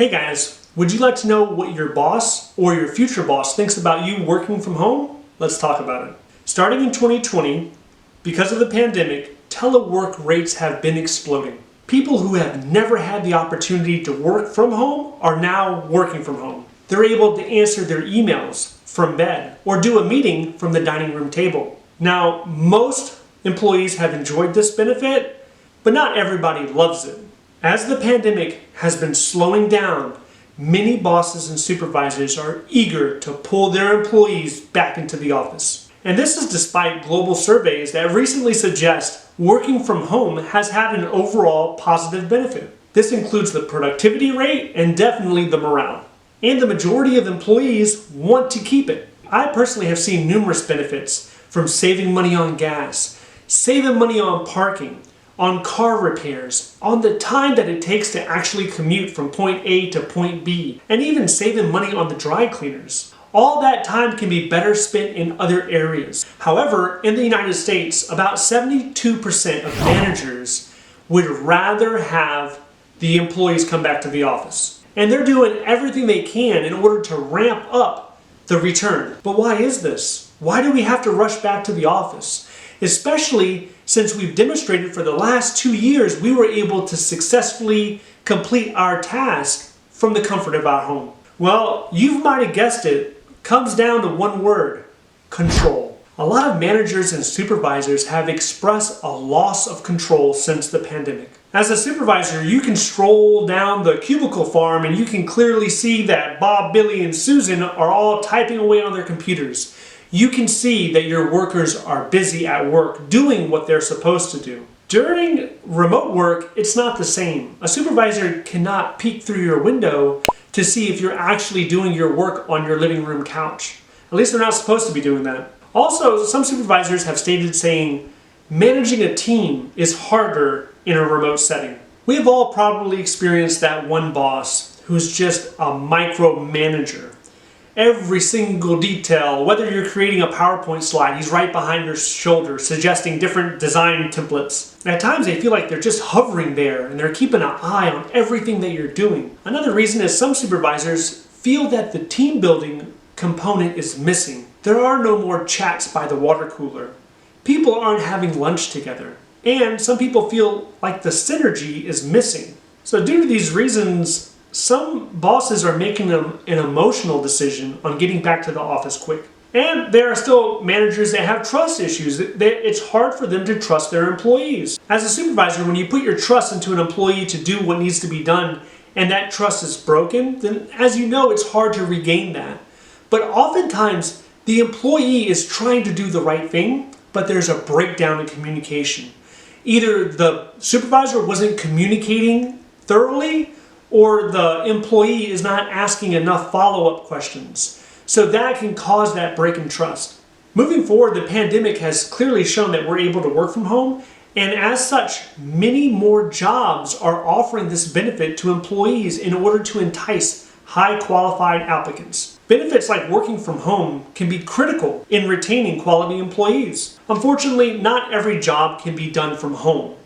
Hey guys, would you like to know what your boss or your future boss thinks about you working from home? Let's talk about it. Starting in 2020, because of the pandemic, telework rates have been exploding. People who have never had the opportunity to work from home are now working from home. They're able to answer their emails from bed or do a meeting from the dining room table. Now, most employees have enjoyed this benefit, but not everybody loves it. As the pandemic has been slowing down, many bosses and supervisors are eager to pull their employees back into the office. And this is despite global surveys that recently suggest working from home has had an overall positive benefit. This includes the productivity rate and definitely the morale. And the majority of employees want to keep it. I personally have seen numerous benefits from saving money on gas, saving money on parking, on car repairs, on the time that it takes to actually commute from point A to point B, and even saving money on the dry cleaners. All that time can be better spent in other areas. However, in the United States, about 72% of managers would rather have the employees come back to the office. And they're doing everything they can in order to ramp up the return. But why is this? Why do we have to rush back to the office? Especially since we've demonstrated for the last 2 years we were able to successfully complete our task from the comfort of our home. Well, you might have guessed it, comes down to one word: control. A lot of managers and supervisors have expressed a loss of control since the pandemic. As a supervisor, you can stroll down the cubicle farm and you can clearly see that Bob, Billy, and Susan are all typing away on their computers. You can see that your workers are busy at work doing what they're supposed to do. During remote work, it's not the same. A supervisor cannot peek through your window to see if you're actually doing your work on your living room couch. At least they're not supposed to be doing that. Also, some supervisors have stated saying managing a team is harder in a remote setting. We have all probably experienced that one boss who's just a micromanager. Every single detail, whether you're creating a PowerPoint slide, he's right behind your shoulder suggesting different design templates. At times they feel like they're just hovering there and they're keeping an eye on everything that you're doing. Another reason is some supervisors feel that the team building component is missing. There are no more chats by the water cooler. People aren't having lunch together. And some people feel like the synergy is missing. So due to these reasons, some bosses are making an emotional decision on getting back to the office quick. And there are still managers that have trust issues. It's hard for them to trust their employees. As a supervisor, when you put your trust into an employee to do what needs to be done and that trust is broken, then as you know, it's hard to regain that. But oftentimes, the employee is trying to do the right thing, but there's a breakdown in communication. Either the supervisor wasn't communicating thoroughly, or the employee is not asking enough follow-up questions. So that can cause that break in trust. Moving forward, the pandemic has clearly shown that we're able to work from home, and as such, many more jobs are offering this benefit to employees in order to entice high-qualified applicants. Benefits like working from home can be critical in retaining quality employees. Unfortunately, not every job can be done from home,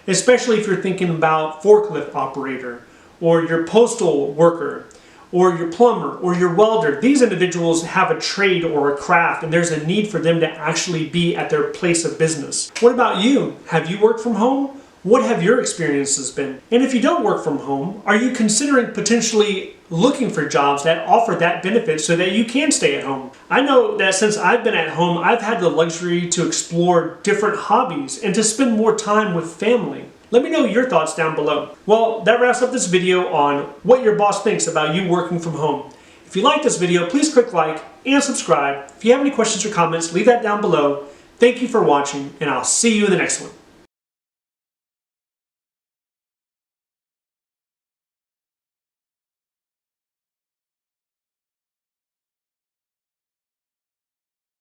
especially if you're thinking about forklift operator, or your postal worker, or your plumber, or your welder. These individuals have a trade or a craft, and there's a need for them to actually be at their place of business. What about you? Have you worked from home? What have your experiences been? And if you don't work from home, are you considering potentially looking for jobs that offer that benefit so that you can stay at home? I know that since I've been at home, I've had the luxury to explore different hobbies and to spend more time with family. Let me know your thoughts down below. Well, that wraps up this video on what your boss thinks about you working from home. If you like this video, please click like and subscribe. If you have any questions or comments, leave that down below. Thank you for watching, and I'll see you in the next one.